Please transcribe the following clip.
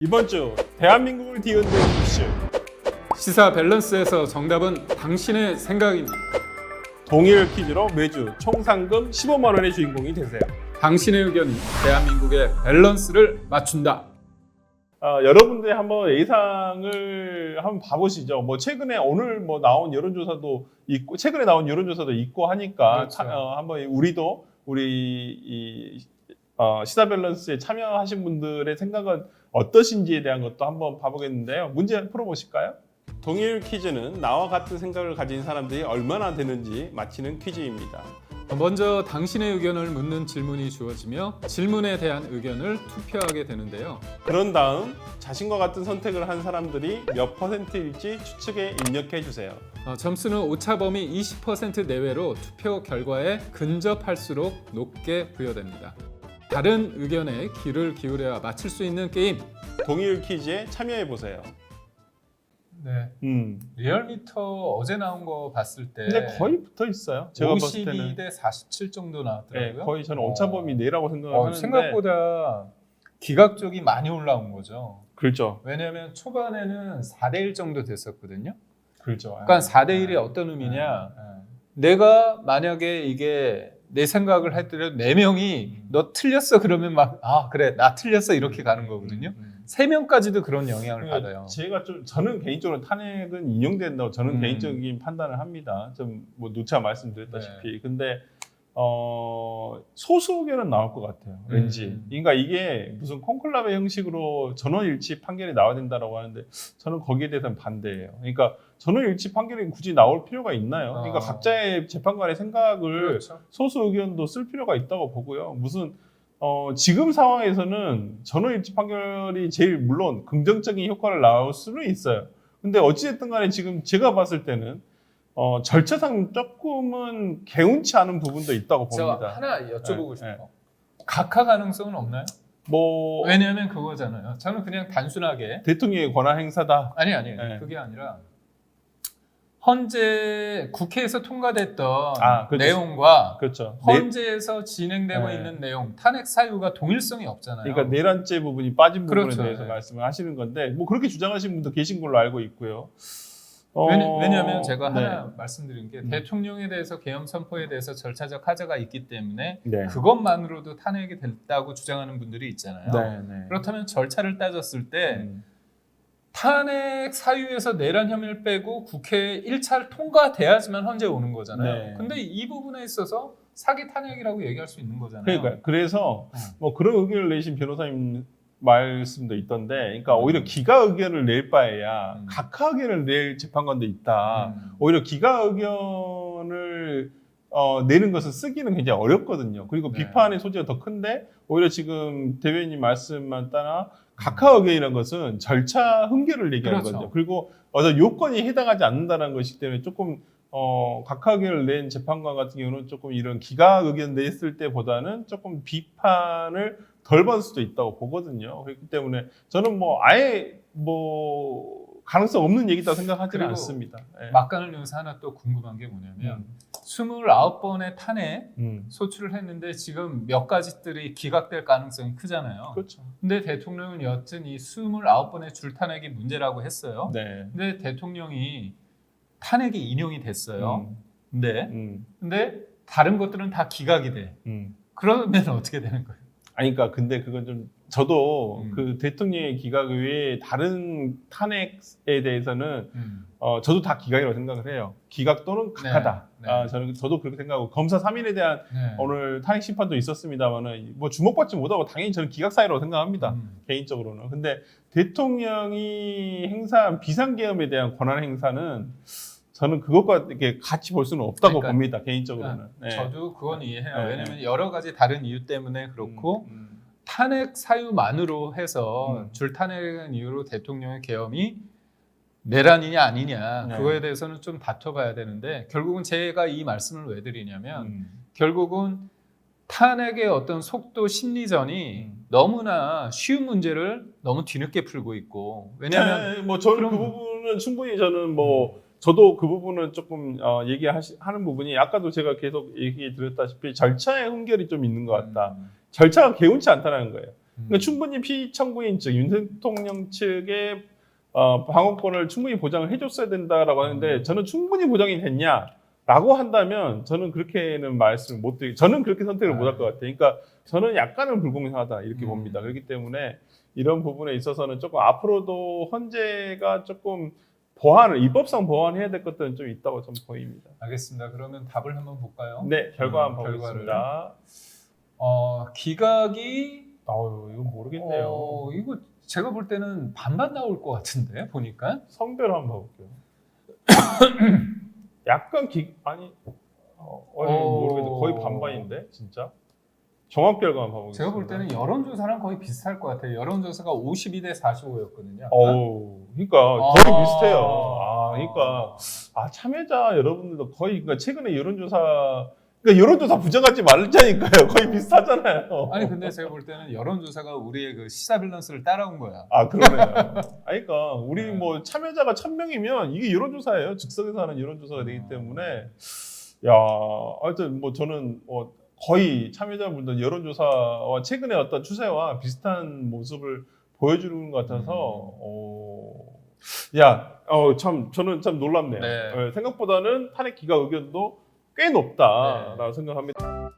이번 주 대한민국을 뒤흔든 이슈 시사 밸런스에서 정답은 당신의 생각입니다. 동일 퀴즈로 매주 총 상금 15만 원의 주인공이 되세요. 당신의 의견이 대한민국의 밸런스를 맞춘다. 여러분들이 한번 예상을 한번 봐보시죠. 뭐 최근에 오늘 뭐 나온 여론조사도 있고 최근에 나온 여론조사도 있고 하니까 그렇죠. 한번 우리도 시사 밸런스에 참여하신 분들의 생각은 어떠신지에 대한 것도 한번 봐보겠는데요. 문제 풀어보실까요? 동일 퀴즈는 나와 같은 생각을 가진 사람들이 얼마나 되는지 맞히는 퀴즈입니다. 먼저 당신의 의견을 묻는 질문이 주어지며 질문에 대한 의견을 투표하게 되는데요. 그런 다음 자신과 같은 선택을 한 사람들이 몇 %일지 추측에 입력해 주세요. 점수는 오차범위 20% 내외로 투표 결과에 근접할수록 높게 부여됩니다. 다른 의견에 귀를 기울여야 맞힐 수 있는 게임. 동일 퀴즈에 참여해 보세요. 네. 리얼미터 어제 나온 거 봤을 때 근데 거의 붙어 있어요. 제가 봤을 52 때는 대 47 정도 나왔더라고요. 네, 거의 저는 오차범위 내라고 생각을 하는데 생각보다 기각 쪽이 많이 올라온 거죠. 그렇죠. 왜냐하면 초반에는 4대 1 정도 됐었거든요. 그렇죠. 그러니까 4대 1이 어떤 의미냐? 내가 만약에 이게 내 생각을 했더라도 4명이 너 틀렸어 그러면 막 그래 나 틀렸어 이렇게 가는 거거든요. 3명까지도 그런 영향을 받아요. 저는 개인적으로 탄핵은 인용된다고 저는 개인적인 판단을 합니다. 좀 뭐 누차 말씀드렸다시피 근데 소수 의견은 나올 것 같아요. 왠지. 그러니까 이게 무슨 콘클라베 형식으로 전원일치 판결이 나와야 된다라고 하는데 저는 거기에 대해서는 반대예요. 그러니까 전원일치 판결이 굳이 나올 필요가 있나요? 그러니까 각자의 재판관의 생각을 그렇죠. 소수 의견도 쓸 필요가 있다고 보고요. 무슨 지금 상황에서는 전원일치 판결이 제일 물론 긍정적인 효과를 나올 수는 있어요. 근데 어찌됐든 간에 지금 제가 봤을 때는 절차상 조금은 개운치 않은 부분도 있다고 봅니다. 저 하나 여쭤보고 싶어. 네. 각하 가능성은 없나요? 뭐 왜냐하면 그거잖아요. 저는 그냥 단순하게 대통령의 권한 행사다. 아니 네. 그게 아니라 헌재 국회에서 통과됐던 그렇죠. 내용과 그렇죠. 헌재에서 진행되고 네. 있는 내용 탄핵 사유가 동일성이 없잖아요. 그러니까 내란죄 부분이 빠진 부분에 그렇죠. 대해서 네. 말씀을 하시는 건데 뭐 그렇게 주장하시는 분도 계신 걸로 알고 있고요. 왜냐하면 제가 네. 하나 말씀드린 게 대통령에 대해서 계엄 선포에 대해서 절차적 하자가 있기 때문에 네. 그것만으로도 탄핵이 됐다고 주장하는 분들이 있잖아요. 네. 그렇다면 절차를 따졌을 때 탄핵 사유에서 내란 혐의를 빼고 국회에 1차 통과돼야지만 헌재에 오는 거잖아요. 네. 근데 이 부분에 있어서 사기 탄핵이라고 얘기할 수 있는 거잖아요. 그러니까 그래서 뭐 그런 의견을 내신 변호사님 말씀도 있던데, 그러니까 오히려 기가 의견을 낼 바에야 각하 의견을 낼 재판관도 있다. 오히려 기가 의견을 내는 것을 쓰기는 굉장히 어렵거든요. 그리고 네. 비판의 소지가 더 큰데 오히려 지금 대변인 말씀만 따라 각하 의견이라는 것은 절차 흥결을 얘기하는 그렇죠. 거죠. 그리고 어떤 요건이 해당하지 않는다는 것이기 때문에 조금 각하 의견을 낸 재판관 같은 경우는 조금 이런 기가 의견 냈을 때보다는 조금 비판을 덜 받을 수도 있다고 보거든요. 그렇기 때문에 저는 뭐 아예 뭐 가능성 없는 얘기다 생각하지는 그리고 않습니다. 예. 막간을 여기서 하나 또 궁금한 게 뭐냐면 29번의 탄핵 소추를 했는데 지금 몇 가지들이 기각될 가능성이 크잖아요. 그렇죠. 근데 대통령은 여튼 이 29번의 줄탄핵이 문제라고 했어요. 네. 근데 대통령이 탄핵이 인용이 됐어요. 근데 다른 것들은 다 기각이 돼. 그러면 어떻게 되는 거예요? 아니, 그러니까 근데 그건 좀 저도 그 대통령의 기각 외에 다른 탄핵에 대해서는 저도 다 기각이라고 생각을 해요. 기각 또는 각하다. 네. 저도 그렇게 생각하고 검사 3인에 대한 오늘 탄핵 심판도 있었습니다만은 뭐 주목받지 못하고 당연히 저는 기각 사유라고 생각합니다. 개인적으로는. 근데 대통령이 행사한 비상계엄에 대한 권한 행사는 저는 그것과 이렇게 같이 볼 수는 없다고 봅니다. 개인적으로는. 네. 저도 그건 이해해요. 네. 왜냐하면 여러 가지 다른 이유 때문에 그렇고 탄핵 사유만으로 해서 줄탄핵 이유로 대통령의 계엄이 내란이냐 아니냐 그거에 대해서는 좀 다퉈봐야 되는데 결국은 제가 이 말씀을 왜 드리냐면 결국은 탄핵의 어떤 속도 심리전이 너무나 쉬운 문제를 너무 뒤늦게 풀고 있고 왜냐하면 뭐 저는 그 부분은 충분히 저는 뭐 저도 그 부분은 조금 얘기하는 부분이 아까도 제가 계속 얘기 드렸다시피 절차의 흥결이 좀 있는 것 같다. 절차가 개운치 않다는 거예요. 그러니까 충분히 피청구인 측, 윤 대통령 측의 방어권을 충분히 보장을 해줬어야 된다라고 하는데 저는 충분히 보장이 됐냐라고 한다면 저는 그렇게는 말씀을 못 드리고 저는 그렇게 선택을 못 할 것 같아요. 그러니까 저는 약간은 불공정하다 이렇게 봅니다. 그렇기 때문에 이런 부분에 있어서는 조금 앞으로도 헌재가 조금 입법상 보완해야 될 것들은 좀 있다고 좀 보입니다. 알겠습니다. 그러면 답을 한번 볼까요? 네, 결과 한번 결과를. 보겠습니다. 기각이 이거 모르겠네요. 이거 제가 볼 때는 반반 나올 것 같은데 보니까. 성별 한번 봐볼게요. 약간 모르겠는데 거의 반반인데 진짜. 정확 결과 한번 봐보겠습니다. 제가 볼 때는 여론조사랑 거의 비슷할 것 같아요. 여론조사가 52대 45였거든요. 그러니까 거의 비슷해요. 그러니까 참여자 여러분들도 거의 그러니까 최근에 여론조사 부정하지 말자니까요. 거의 비슷하잖아요. 아니 근데 제가 볼 때는 여론조사가 우리의 그 시사 밸런스를 따라온 거야. 그러네요. 그러니까 우리 뭐 참여자가 1000명이면 이게 여론조사예요. 즉석에서 하는 여론조사가 되기 때문에 하여튼 뭐 저는 거의 참여자분들 여론조사와 최근의 어떤 추세와 비슷한 모습을 보여주는 것 같아서 참 저는 참 놀랍네요. 네. 생각보다는 탄핵 기각 의견도 꽤 높다라고 생각합니다.